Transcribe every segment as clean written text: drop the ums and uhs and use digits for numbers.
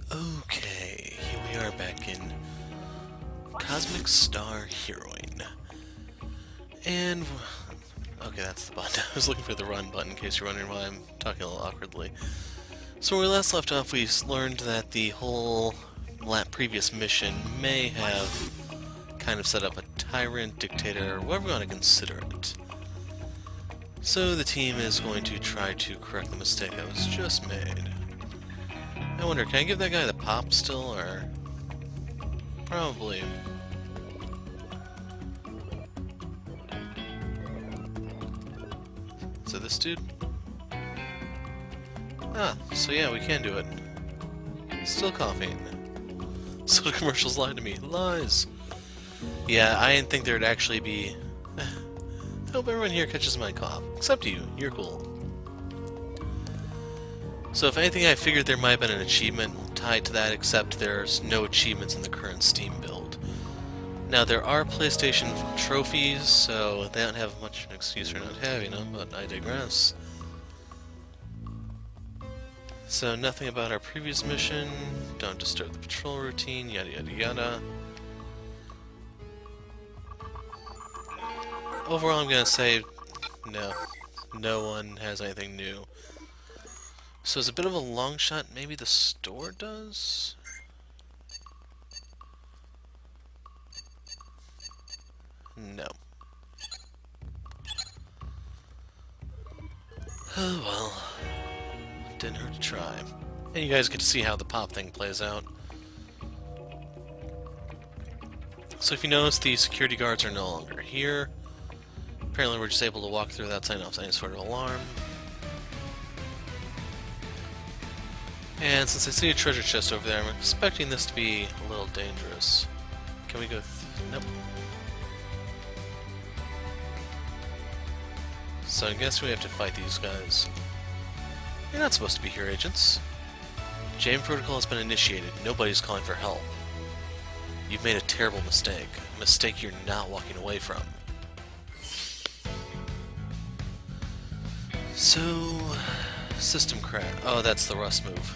Okay, here we are back in Cosmic Star Heroine. And... okay, that's the button. I was looking for the run button in case you're wondering why I'm talking a little awkwardly. So when we last left off, we learned that the whole previous mission may have kind of set up a tyrant, dictator, or whatever you want to consider it. So the team is going to try to correct the mistake that was just made. I wonder, can I give that guy the pop still, or... probably. So this dude? Ah, so yeah, we can do it. Still coughing. So the commercials lied to me. Lies! Yeah, I didn't think there'd actually be... I hope everyone here catches my cough. Except you. You're cool. So if anything, I figured there might have been an achievement tied to that, except there's no achievements in the current Steam build. Now, there are PlayStation trophies, so they don't have much of an excuse for not having them, but I digress. So nothing about our previous mission, don't disturb the patrol routine, yada yada yada. Overall, I'm gonna say no. No one has anything new. So it's a bit of a long shot, maybe the store does? No. Oh well. Didn't hurt to try. And you guys get to see how the pop thing plays out. So if you notice, the security guards are no longer here. Apparently we're just able to walk through without setting off any sort of alarm. And since I see a treasure chest over there, I'm expecting this to be a little dangerous. Can we go nope. So I guess we have to fight these guys. You're not supposed to be here, agents. Jamming protocol has been initiated. Nobody's calling for help. You've made a terrible mistake. A mistake you're not walking away from. So... system crash. Oh, that's the Rust move.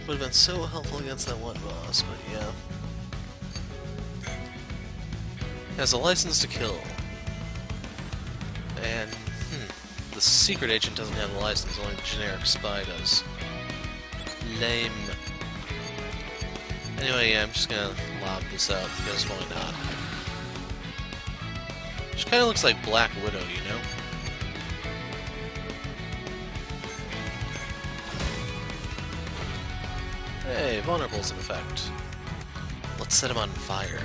Would have been so helpful against that one boss, but yeah. Has a license to kill. And, the secret agent doesn't have a license, only the generic spy does. Lame. Anyway, yeah, I'm just gonna lob this out, because why not? She kinda looks like Black Widow, you know? Hey, vulnerable's in effect. Let's set him on fire.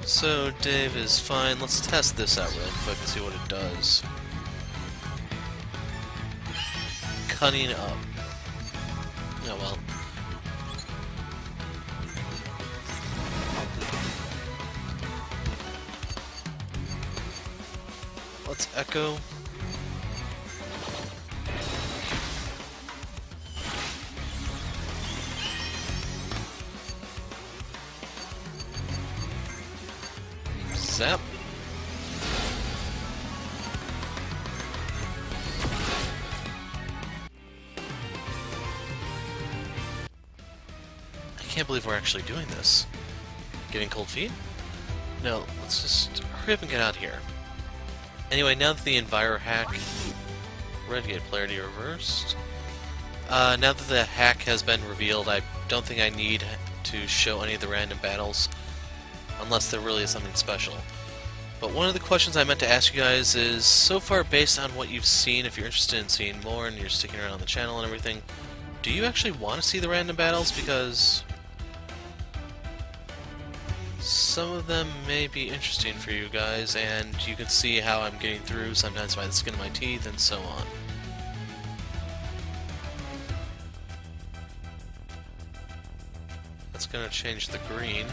So, Dave is fine. Let's test this out real quick and see what it does. Cutting up. Oh well. Let's echo. Zap. I can't believe we're actually doing this. Getting cold feet? No, let's just hurry up and get out of here. Anyway, now that the Enviro hack... Renegade polarity reversed. Now that the hack has been revealed, I don't think I need to show any of the random battles, unless there really is something special. But one of the questions I meant to ask you guys is, so far based on what you've seen, if you're interested in seeing more and you're sticking around on the channel and everything, do you actually want to see the random battles? Because some of them may be interesting for you guys, and you can see how I'm getting through, sometimes by the skin of my teeth, and so on. That's gonna change the green.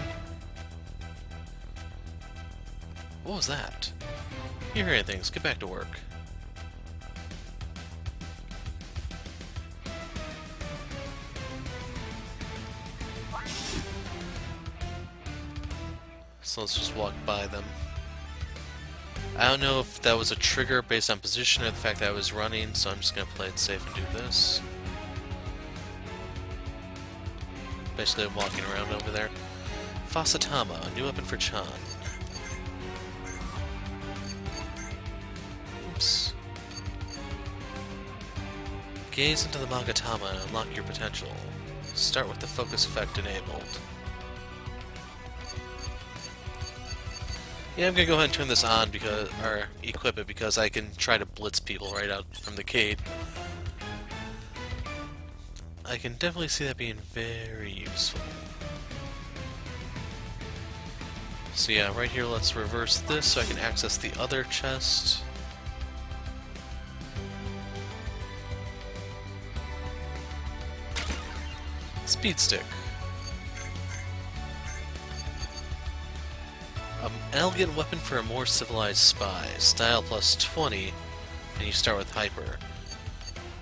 What was that? You're hearing things. Get back to work. So let's just walk by them. I don't know if that was a trigger based on position or the fact that I was running, so I'm just gonna play it safe and do this. Basically, I'm walking around over there. Fasatama, a new weapon for Chan. Oops. Gaze into the Magatama and unlock your potential. Start with the focus effect enabled. Yeah, I'm gonna go ahead and turn this on because, or equip it because I can try to blitz people right out from the gate. I can definitely see that being very useful. So yeah, right here let's reverse this so I can access the other chest. Speed stick. An elegant weapon for a more civilized spy. Style plus 20, and you start with hyper.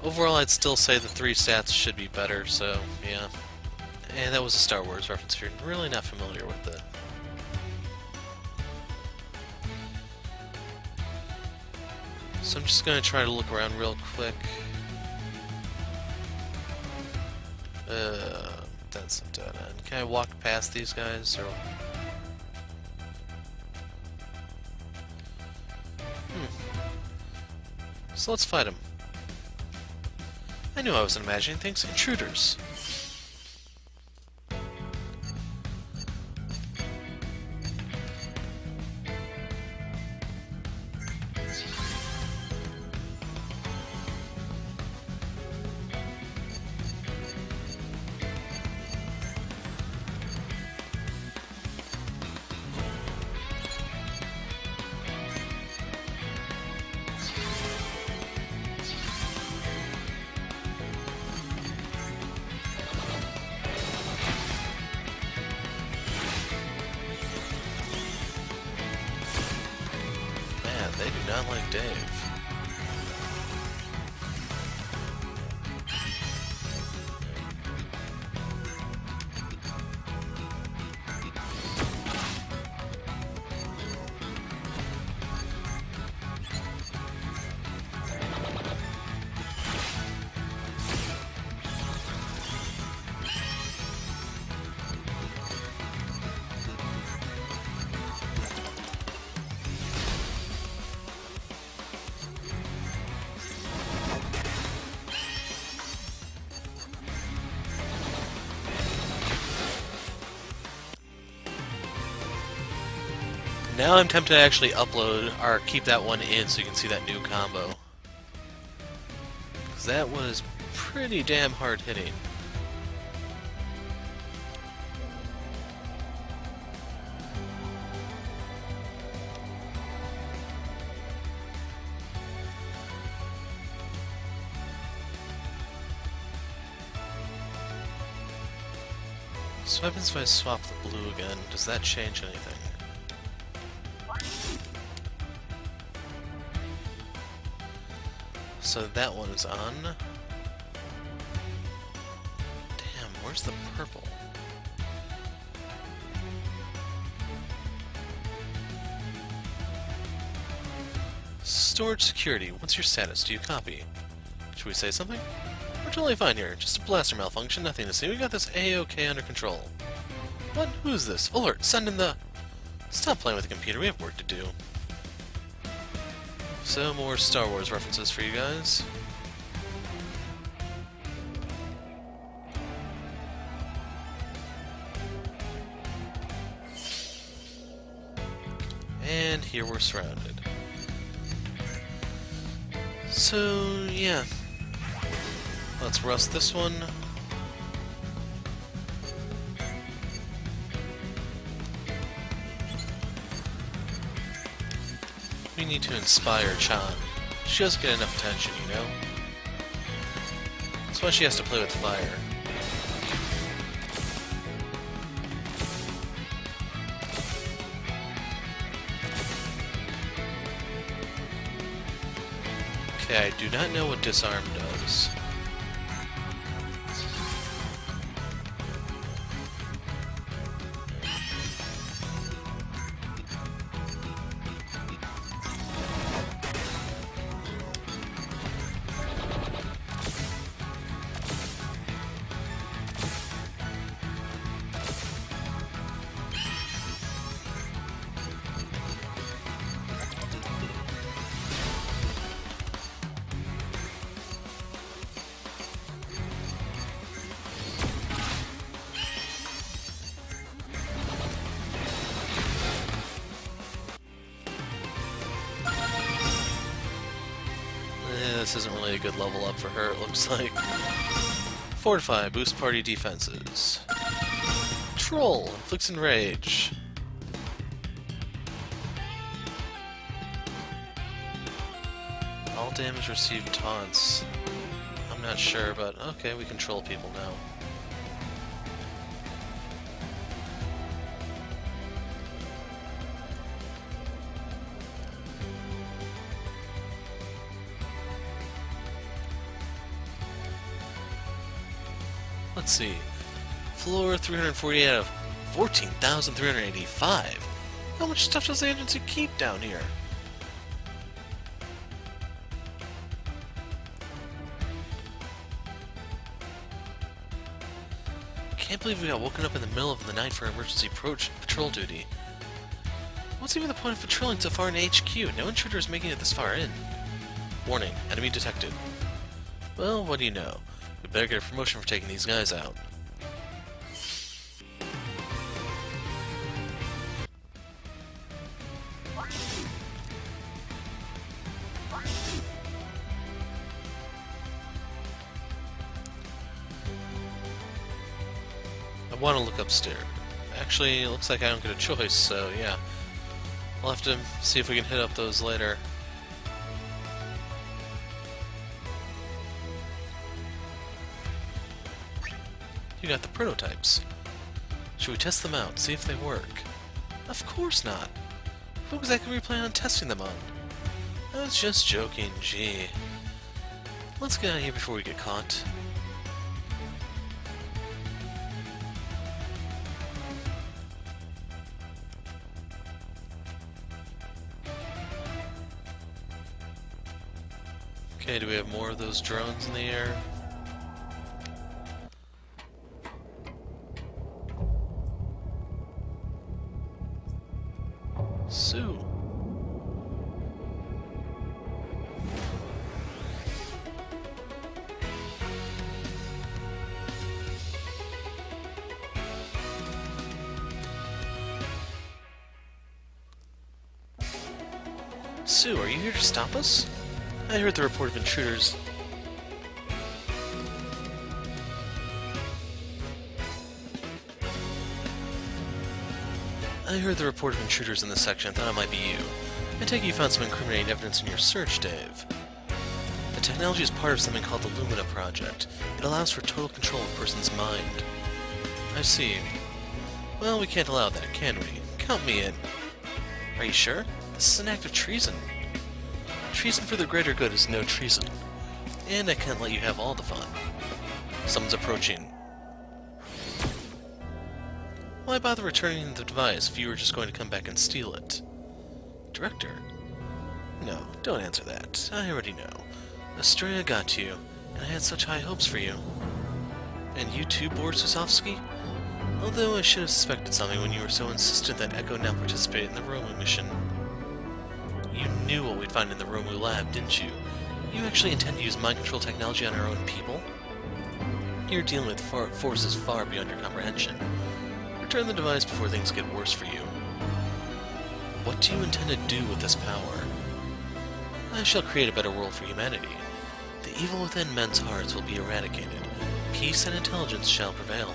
Overall, I'd still say the 3 stats should be better, so yeah. And that was a Star Wars reference if you're really not familiar with it. So I'm just gonna try to look around real quick. That's a dead end. Can I walk past these guys, or... So let's fight them. I knew I wasn't imagining things. Intruders! They do not like Dave. Now I'm tempted to actually upload, or keep that one in so you can see that new combo. Because that was pretty damn hard hitting. So what happens if I swap the blue again? Does that change anything? So that one is on. Damn, where's the purple? Storage security. What's your status? Do you copy? Should we say something? We're totally fine here. Just a blaster malfunction. Nothing to see. We got this A-OK under control. What? Who's this? Alert! Send in the... Stop playing with the computer. We have work to do. So, more Star Wars references for you guys. And here we're surrounded. So, yeah. Let's rust this one. We need to inspire Chan. She doesn't get enough attention, you know? That's why she has to play with fire. Okay, I do not know what disarm does. This isn't really a good level up for her, it looks like. Fortify, boost party defenses. Troll, inflicts enrage. All damage received taunts. I'm not sure, but okay, we control people now. Let's see. Floor 348 out of 14,385. How much stuff does the agency keep down here? Can't believe we got woken up in the middle of the night for emergency patrol duty. What's even the point of patrolling so far in HQ? No intruder is making it this far in. Warning, enemy detected. Well, what do you know? We better get a promotion for taking these guys out. I want to look upstairs. Actually, it looks like I don't get a choice, so yeah. I'll have to see if we can hit up those later. You got the prototypes. Should we test them out, see if they work? Of course not. Who exactly were you planning on testing them on? I was just joking, gee. Let's get out of here before we get caught. Okay, do we have more of those drones in the air? Sue. Sue, are you here to stop us? I heard the report of intruders. In this section. I thought it might be you. I take it you found some incriminating evidence in your search, Dave. The technology is part of something called the Lumina Project. It allows for total control of a person's mind. I see. Well, we can't allow that, can we? Count me in. Are you sure? This is an act of treason. Treason for the greater good is no treason. And I can't let you have all the fun. Someone's approaching. Why bother returning the device if you were just going to come back and steal it? Director? No, don't answer that. I already know. Astoria got to you, and I had such high hopes for you. And you too, Boris Sosovsky? Although I should have suspected something when you were so insistent that Echo now participated in the Romu mission. You knew what we'd find in the Romu lab, didn't you? You actually intend to use mind control technology on our own people? You're dealing with forces far beyond your comprehension. Return the device before things get worse for you. What do you intend to do with this power? I shall create a better world for humanity. The evil within men's hearts will be eradicated. Peace and intelligence shall prevail.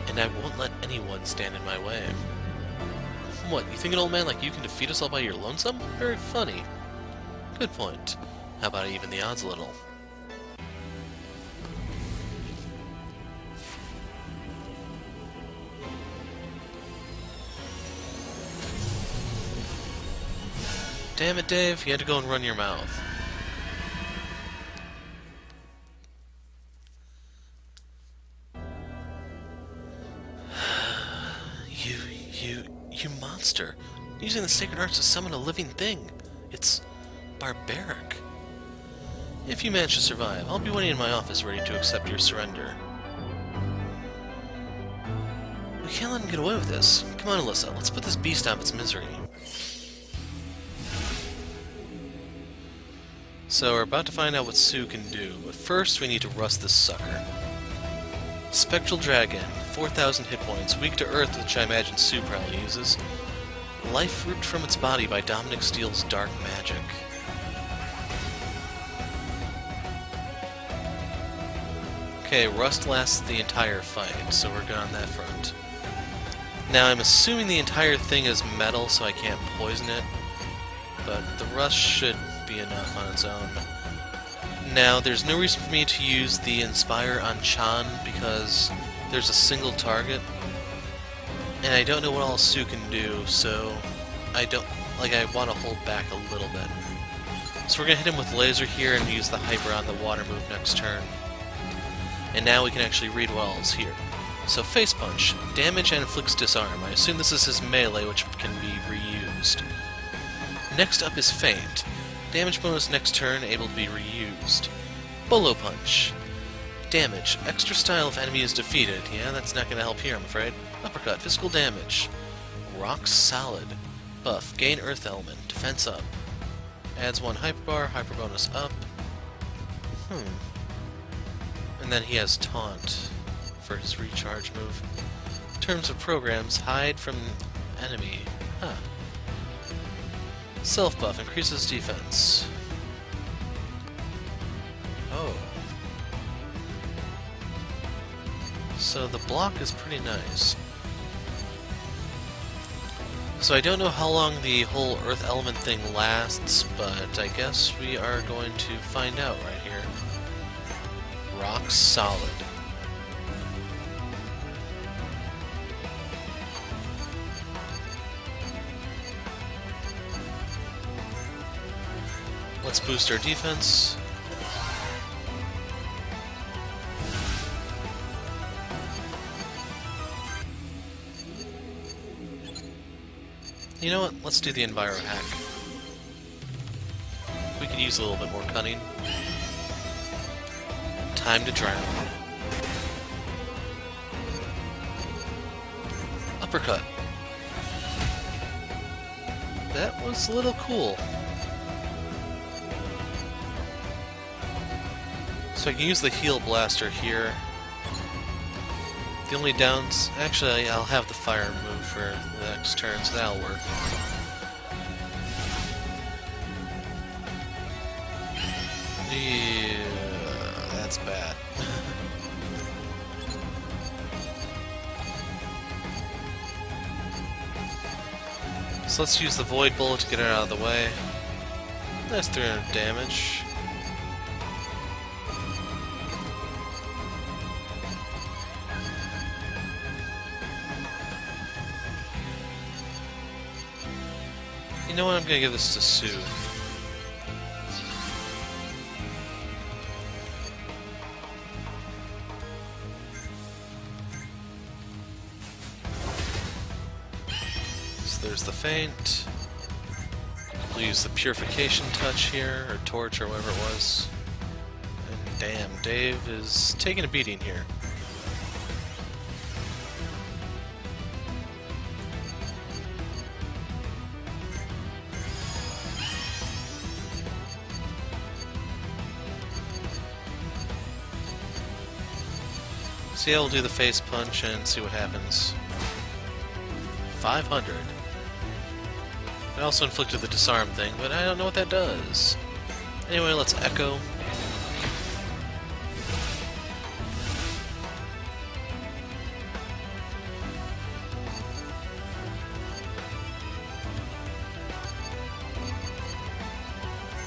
And I won't let anyone stand in my way. What, you think an old man like you can defeat us all by your lonesome? Very funny. Good point. How about I even the odds a little? Damn it, Dave, you had to go and run your mouth. You monster. Using the sacred arts to summon a living thing. It's barbaric. If you manage to survive, I'll be waiting in my office ready to accept your surrender. We can't let him get away with this. Come on, Alyssa, let's put this beast out of its misery. So we're about to find out what Sue can do, but first we need to rust this sucker. Spectral Dragon, 4,000 hit points, weak to Earth, which I imagine Sue probably uses. Life ripped from its body by Dominic Steele's dark magic. Okay, rust lasts the entire fight, so we're good on that front. Now I'm assuming the entire thing is metal, so I can't poison it, but the rust should be enough on its own. Now, there's no reason for me to use the Inspire on Chan because there's a single target, and I don't know what all Sue can do, so I want to hold back a little bit. So we're going to hit him with laser here and use the Hyper on the water move next turn. And now we can actually read what all is here. So Face Punch, damage and inflicts disarm. I assume this is his melee, which can be reused. Next up is Feint. Damage bonus next turn, able to be reused. Bolo Punch. Damage, extra style if enemy is defeated. Yeah, that's not going to help here, I'm afraid. Uppercut, physical damage. Rock Solid. Buff, gain Earth Element, defense up. Adds 1 Hyper Bar, Hyper bonus up. And then he has Taunt for his recharge move. In terms of programs, hide from enemy. Self buff increases defense. Oh. So the block is pretty nice. So I don't know how long the whole Earth Element thing lasts, but I guess we are going to find out right here. Rock Solid. Let's boost our defense. You know what? Let's do the Enviro hack. We could use a little bit more cunning. Time to drown. Uppercut. That was a little cool. So I can use the Heal Blaster here. The only downs... Actually, I'll have the Fire move for the next turn, so that'll work. Yeah, that's bad. So let's use the Void Bullet to get it out of the way. That's 300 damage. You know what? I'm gonna give this to Sue. So there's the Feint. We'll use the Purification Touch here, or Torch, or whatever it was. And damn, Dave is taking a beating here. So yeah, we'll do the Face Punch and see what happens. 500. It also inflicted the Disarm thing, but I don't know what that does. Anyway, let's Echo.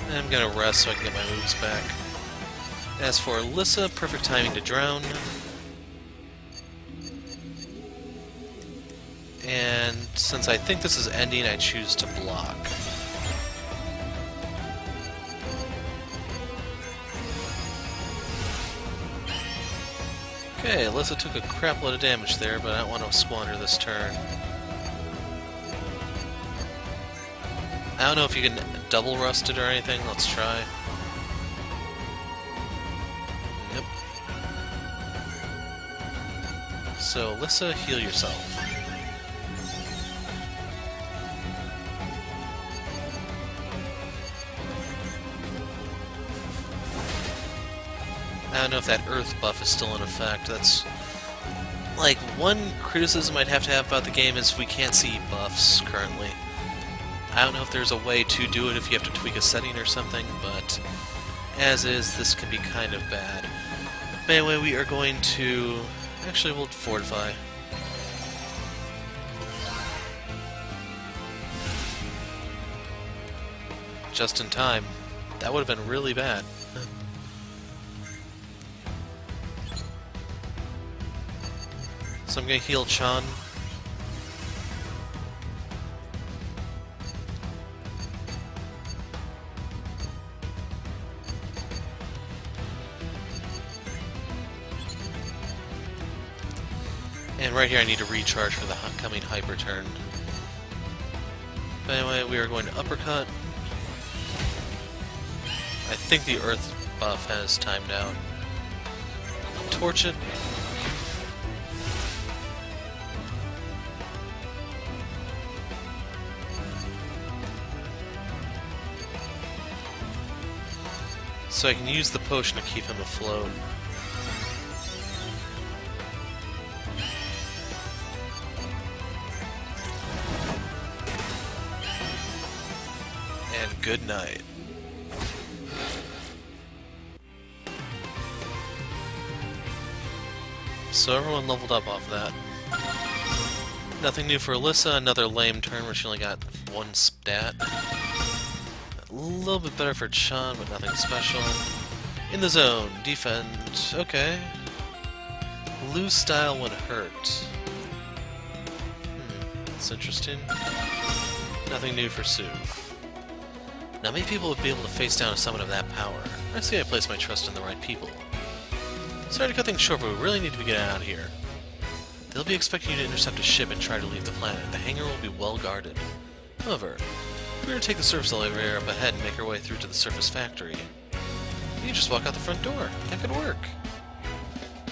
And I'm gonna rest so I can get my moves back. As for Alyssa, perfect timing to drown. And since I think this is ending, I choose to block. Okay, Alyssa took a crap load of damage there, but I don't want to squander this turn. I don't know if you can double rust it or anything. Let's try. Yep. So, Alyssa, heal yourself. I don't know if that Earth buff is still in effect. That's... like, one criticism I'd have to have about the game is we can't see buffs currently. I don't know if there's a way to do it if you have to tweak a setting or something, but as is, this can be kind of bad. But anyway, we are going to... Actually, we'll fortify. Just in time. That would have been really bad. So I'm gonna heal Chan. And right here I need to recharge for the coming hyper turn. But anyway, we are going to uppercut. I think the earth buff has timed out. Torch it. So I can use the potion to keep him afloat. And good night. So everyone leveled up off that. Nothing new for Alyssa, another lame turn where she only got one stat. A little bit better for Chan, but nothing special. In the zone, defend, okay. Lose style when hurt. That's interesting. Nothing new for Sue. Not many people would be able to face down a summon of that power. I see I place my trust in the right people. Sorry to cut things short, but we really need to be getting out of here. They'll be expecting you to intercept a ship and try to leave the planet. The hangar will be well guarded. However, if we were to take the surface elevator up ahead and make our way through to the surface factory, you can just walk out the front door. That could work.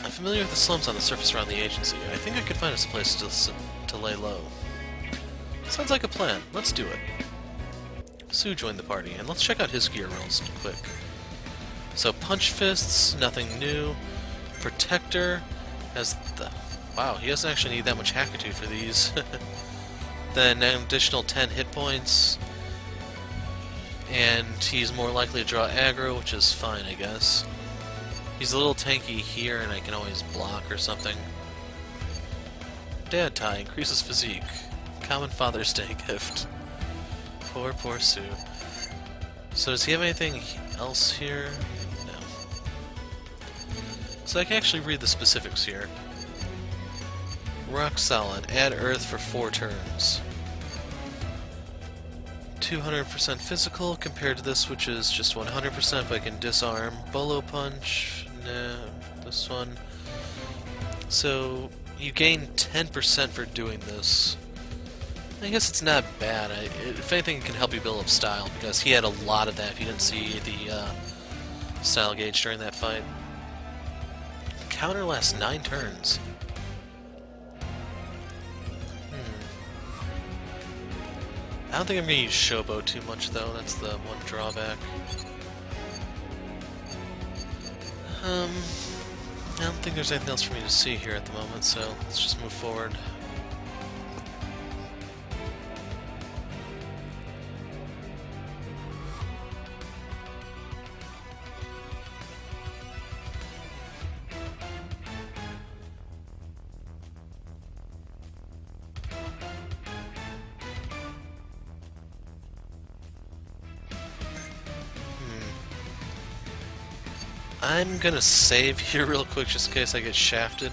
I'm familiar with the slums on the surface around the agency. I think I could find us a place to lay low. Sounds like a plan. Let's do it. Sue joined the party, and let's check out his gear real quick. So punch fists, nothing new. Protector has the... Wow, he doesn't actually need that much hackitude for these. Then an additional 10 hit points. And he's more likely to draw aggro, which is fine, I guess. He's a little tanky here, and I can always block or something. Dad tie increases physique. Common Father's Day gift. Poor, poor Sue. So does he have anything else here? No. So I can actually read the specifics here. Rock solid. Add earth for 4 turns. 200% physical compared to this, which is just 100%, but I can disarm. Bolo punch. Nah, this one. So you gain 10% for doing this. I guess it's not bad. If anything, it can help you build up style, because he had a lot of that if you didn't see the style gauge during that fight. Counter lasts 9 turns. I don't think I'm going to use Shobo too much, though. That's the one drawback. I don't think there's anything else for me to see here at the moment, so let's just move forward. I'm gonna save here real quick just in case I get shafted.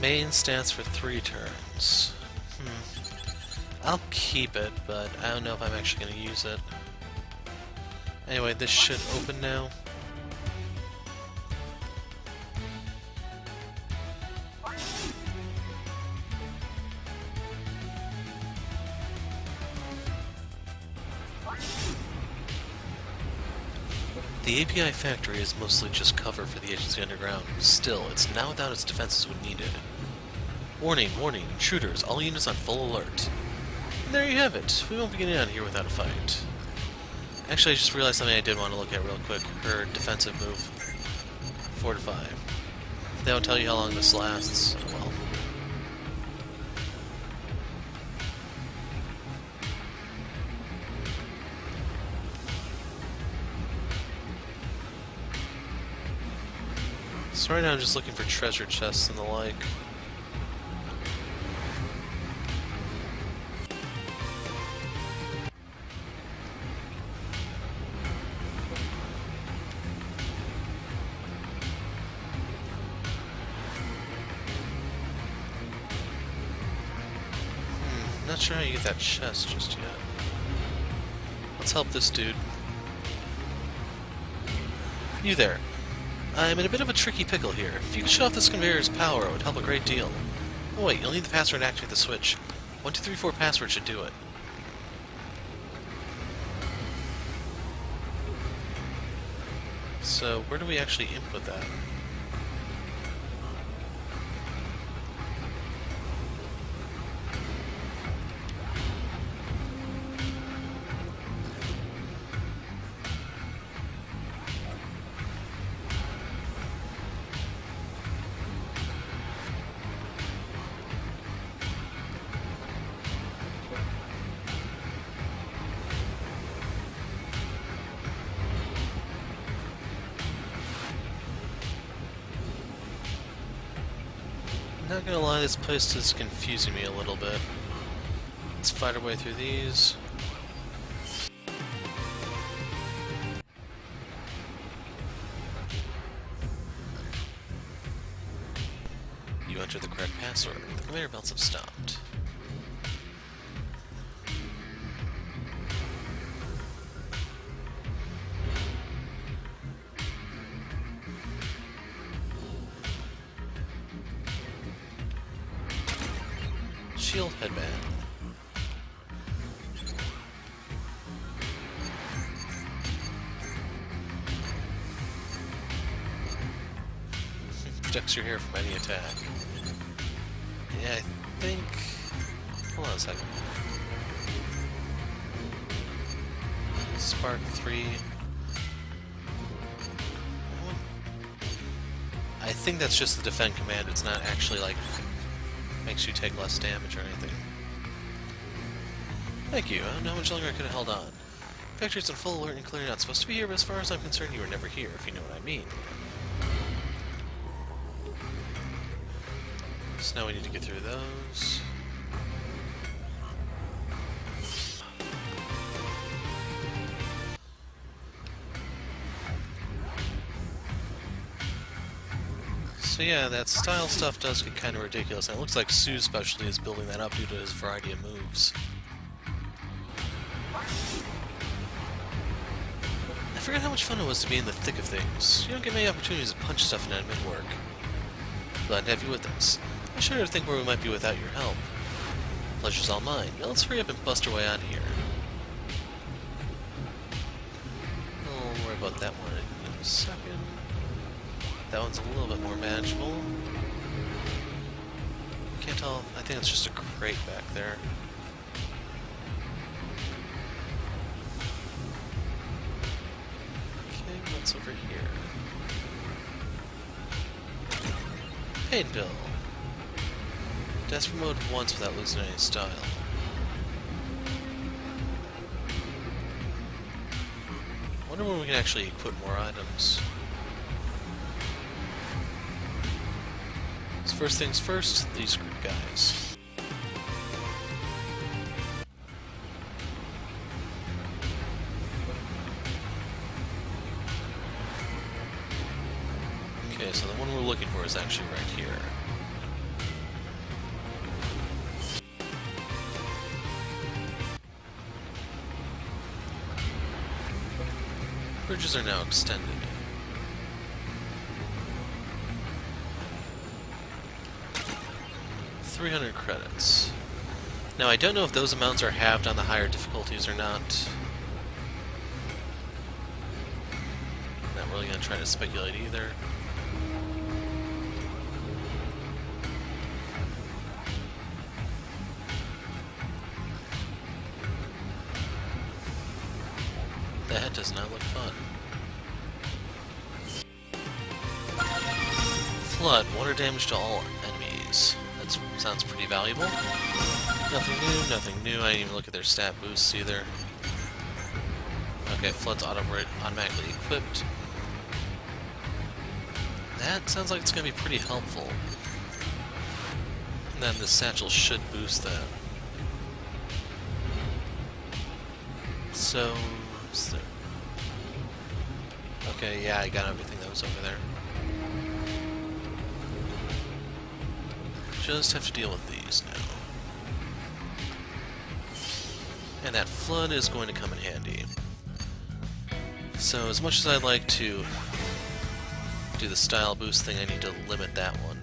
Main stance for 3 turns. I'll keep it, but I don't know if I'm actually gonna use it. Anyway, this should open now. The API factory is mostly just cover for the agency underground. Still, it's now without its defenses when needed. Warning, warning, intruders, all units on full alert. And there you have it. We won't be getting out of here without a fight. Actually, I just realized something I did want to look at real quick. Her defensive move. Fortify. They don't tell you how long this lasts. Well. So right now I'm just looking for treasure chests and the like. Not sure how you get that chest just yet. Let's help this dude. You there. I'm in a bit of a tricky pickle here. If you could shut off this conveyor's power, it would help a great deal. Oh wait, you'll need the password to activate the switch. 1234 password should do it. So, where do we actually input that? Not gonna lie, this place is confusing me a little bit. Let's fight our way through these. You entered the correct password. The conveyor belts have stopped. Shield headband. Protects your hair from any attack. Yeah, I think... Hold on a second. Spark 3. I think that's just the defend command. It's not actually like... makes you take less damage or anything. Thank you. I don't know how much longer I could have held on. Factory's in full alert and clearly not supposed to be here, but as far as I'm concerned, you were never here, if you know what I mean. So now we need to get through those. So yeah, that style stuff does get kind of ridiculous, and it looks like Sue's specialty is building that up due to his variety of moves. I forget how much fun it was to be in the thick of things. You don't get many opportunities to punch stuff in admin work. Glad to have you with us. I shudder to think where we might be without your help. Pleasure's all mine. Now let's hurry up and bust our way out of here. I'll worry about that one in a second. That one's a little bit more manageable. Can't tell. I think it's just a crate back there. Okay, what's over here? Pain pill. Desperate mode once without losing any style. Wonder when we can actually equip more items. So first things first, these group guys. Okay, so the one we're looking for is actually right here. Bridges are now extended. $300 credits. Now I don't know if those amounts are halved on the higher difficulties or not. Not really gonna try to speculate either. That does not look fun. Flood, water damage to all enemies. That sounds pretty valuable. Nothing new, nothing new. I didn't even look at their stat boosts either. Okay, Flood's automatically equipped. That sounds like it's going to be pretty helpful. And then the satchel should boost that. So, is there... Okay, yeah, I got everything that was over there. Just have to deal with these now. And that flood is going to come in handy. So, as much as I'd like to do the style boost thing, I need to limit that one.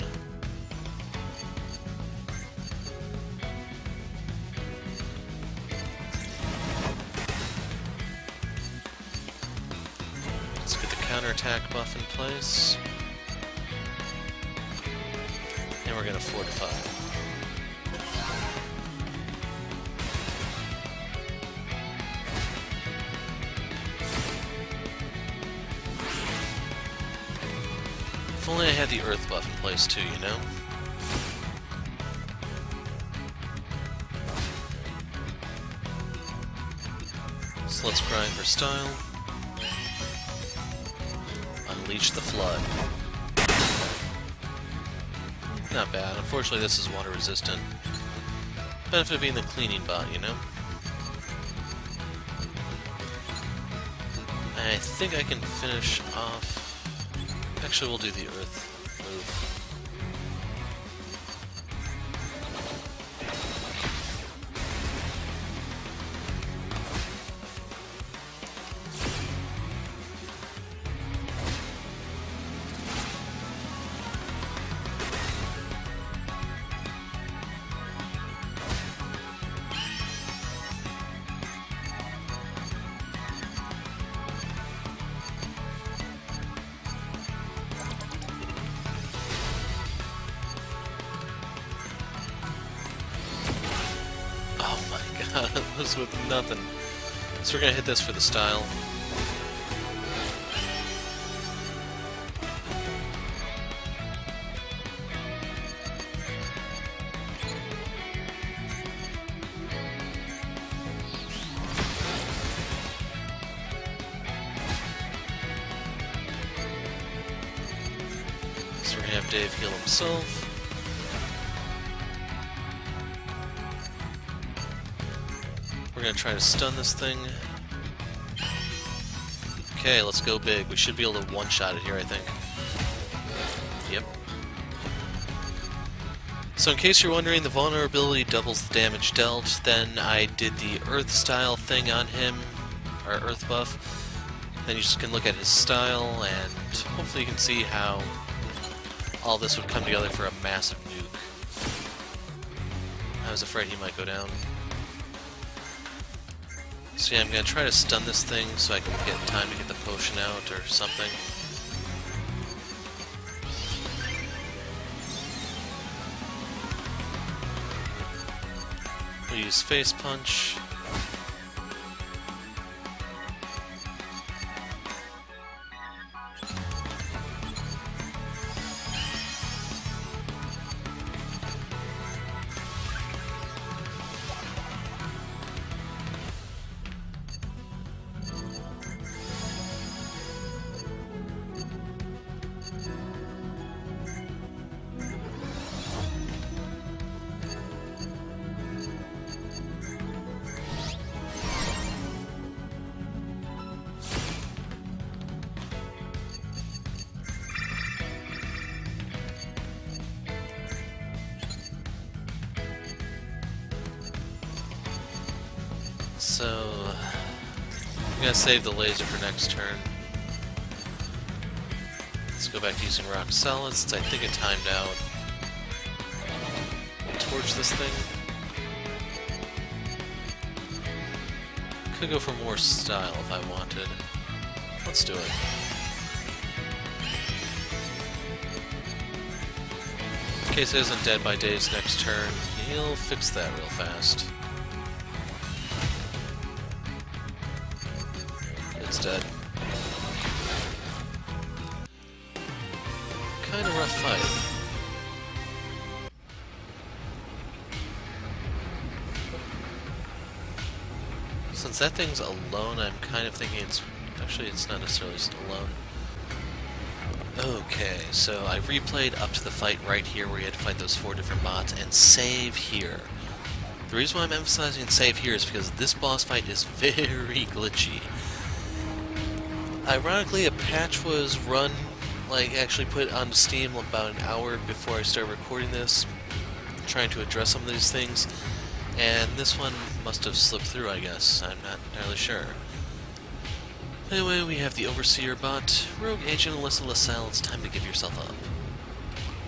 Let's get the counterattack buff in place. And we're going to fortify. If only I had the earth buff in place too, you know? So let's grind for style. Unleash the flood. Not bad. Unfortunately, this is water resistant. Benefit of being the cleaning bot, you know? I think I can finish off... Actually, we'll do the earth move. That was with nothing. So we're gonna hit this for the style. So we're gonna have Dave heal himself. We're gonna try to stun this thing. Okay, let's go big. We should be able to one-shot it here, I think. Yep. So in case you're wondering, the vulnerability doubles the damage dealt. Then I did the earth style thing on him, or earth buff. Then you just can look at his style, and hopefully you can see how all this would come together for a massive nuke. I was afraid he might go down. So yeah, I'm gonna try to stun this thing so I can get time to get the potion out or something. We'll use Face Punch. So, I'm gonna save the laser for next turn. Let's go back to using rock solid since I think it timed out. Torch this thing. Could go for more style if I wanted. Let's do it. In case it isn't dead by Dave's next turn, he'll fix that real fast. It's dead. kind of rough fight. Since that thing's alone, I'm kind of thinking it's... Actually, it's not necessarily alone. Okay, so I replayed up to the fight right here where you had to fight those 4 different bots, and save here. The reason why I'm emphasizing save here is because this boss fight is very glitchy. Ironically, a patch was run, like actually put on Steam about an hour before I started recording this, trying to address some of these things, and this one must have slipped through, I guess. I'm not entirely sure. Anyway, we have the Overseer bot. Rogue Agent Alyssa LaSalle, it's time to give yourself up.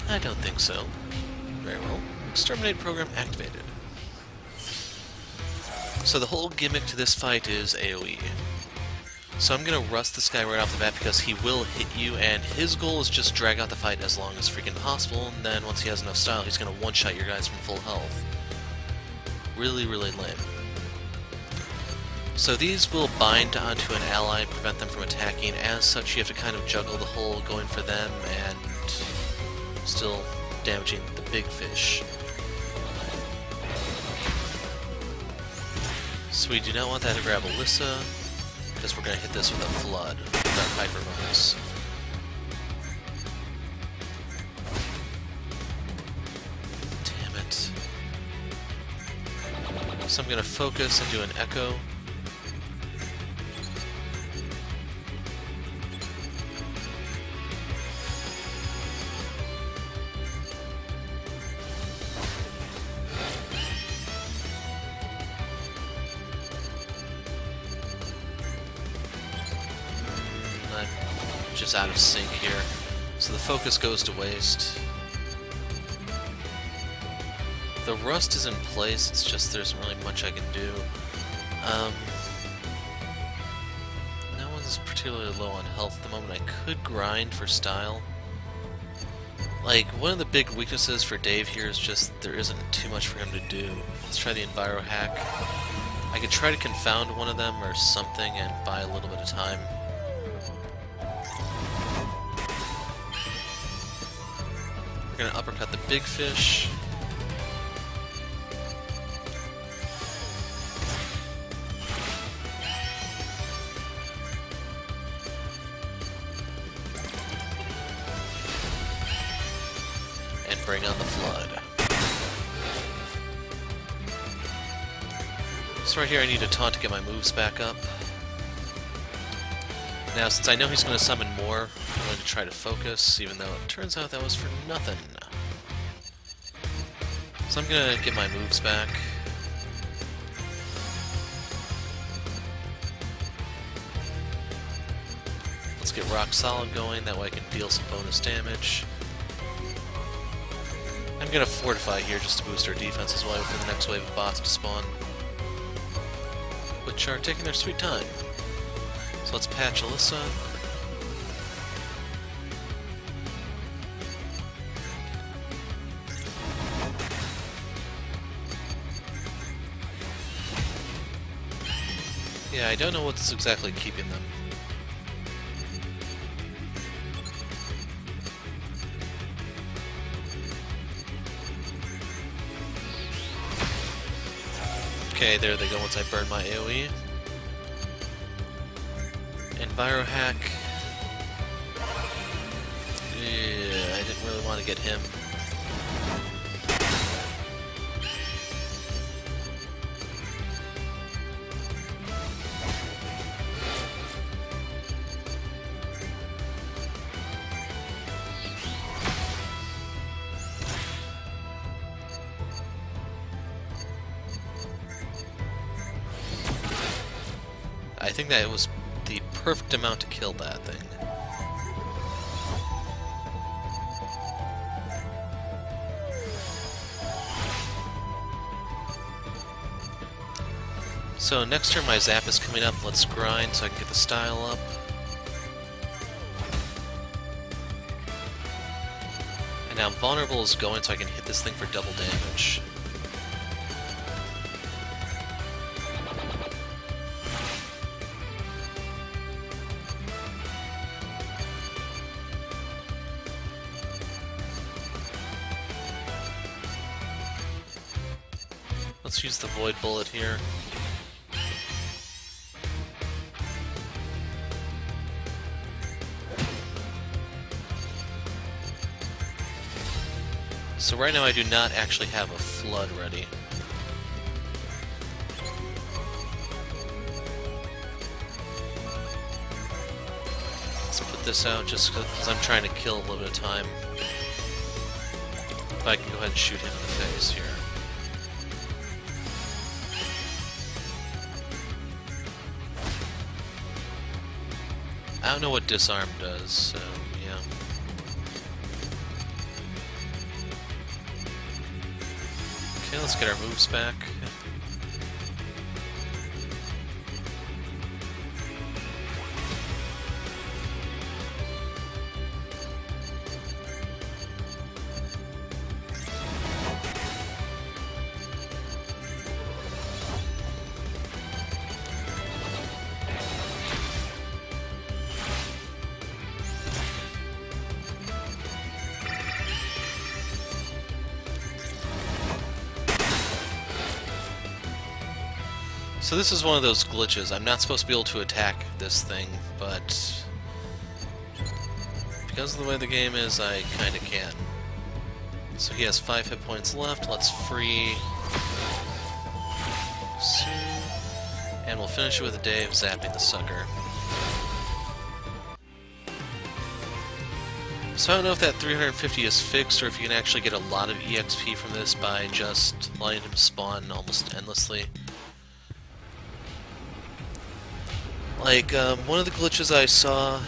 I don't think so. Very well. Exterminate program activated. So the whole gimmick to this fight is AoE. So I'm gonna rust this guy right off the bat because he will hit you, and his goal is just drag out the fight as long as freaking possible, and then once he has enough style, he's gonna one-shot your guys from full health. Really, really lame. So these will bind onto an ally, prevent them from attacking. As such, you have to kind of juggle the whole going for them and still damaging the big fish. So we do not want that to grab Alyssa, because we're going to hit this with a flood with our hyper bonus. Damn it. So I'm going to focus and do an echo. Just out of sync here, so the focus goes to waste. The rust is in place, it's just there isn't really much I can do. No one's particularly low on health at the moment. I could grind for style. Like, one of the big weaknesses for Dave here is just there isn't too much for him to do. Let's try the Enviro hack. I could try to confound one of them or something and buy a little bit of time. We're gonna uppercut the big fish. And bring on the flood. So right here I need a taunt to get my moves back up. Now, since I know he's going to summon more, I'm going to try to focus, even though it turns out that was for nothing. So I'm going to get my moves back. Let's get Rock Solid going, that way I can deal some bonus damage. I'm going to Fortify here just to boost our defense as well for the next wave of bots to spawn, which are taking their sweet time. So let's patch Alyssa. Yeah, I don't know what's exactly keeping them. Okay, there they go once I burn my AoE. Enviro hack. Yeah, I didn't really want to get him. I think that it was the perfect amount to kill that thing. So next turn my zap is coming up. Let's grind so I can get the style up. And now vulnerable is going so I can hit this thing for double damage. Let's use the void bullet here. So right now I do not actually have a flood ready. Let's put this out just because I'm trying to kill a little bit of time. If I can go ahead and shoot him in the face here. I don't know what disarm does, so yeah. Okay, let's get our moves back. So this is one of those glitches. I'm not supposed to be able to attack this thing, but because of the way the game is, I kinda can. So he has 5 hit points left. Let's free Sue, and we'll finish it with a day of zapping the sucker. So I don't know if that 350 is fixed, or if you can actually get a lot of EXP from this by just letting him spawn almost endlessly. Like, one of the glitches I saw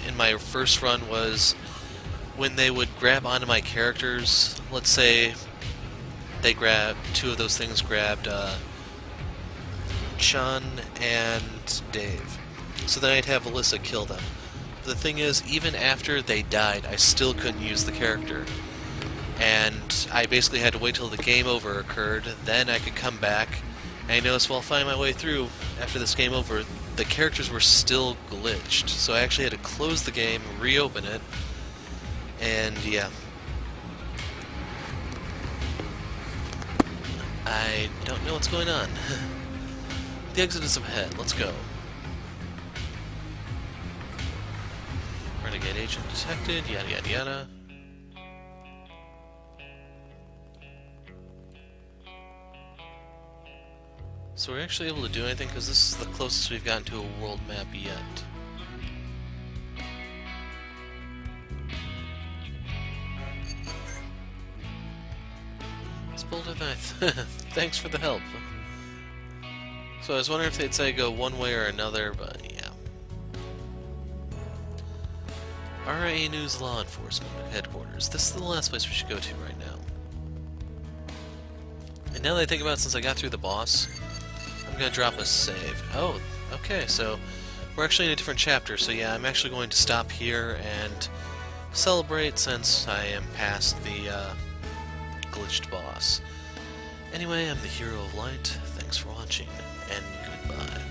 in my first run was when they would grab onto my characters. Let's say they grabbed, two of those things grabbed Chun and Dave. So then I'd have Alyssa kill them. But the thing is, even after they died, I still couldn't use the character. And I basically had to wait till the game over occurred, then I could come back. And I noticed while finding my way through, after this game over, the characters were still glitched. So I actually had to close the game, reopen it, and yeah. I don't know what's going on. The exit is up ahead. Let's go. Renegade agent detected, yada yada yada. So we're actually able to do anything because this is the closest we've gotten to a world map yet. It's bolder than I thanks for the help. So I was wondering if they'd say go one way or another, but yeah. RIA News Law Enforcement Headquarters. This is the last place we should go to right now. And now that I think about it, since I got through the boss, I'm gonna drop a save. Oh, okay, so we're actually in a different chapter, so yeah, I'm actually going to stop here and celebrate since I am past the glitched boss. Anyway, I'm the Hero of Light. Thanks for watching, and goodbye.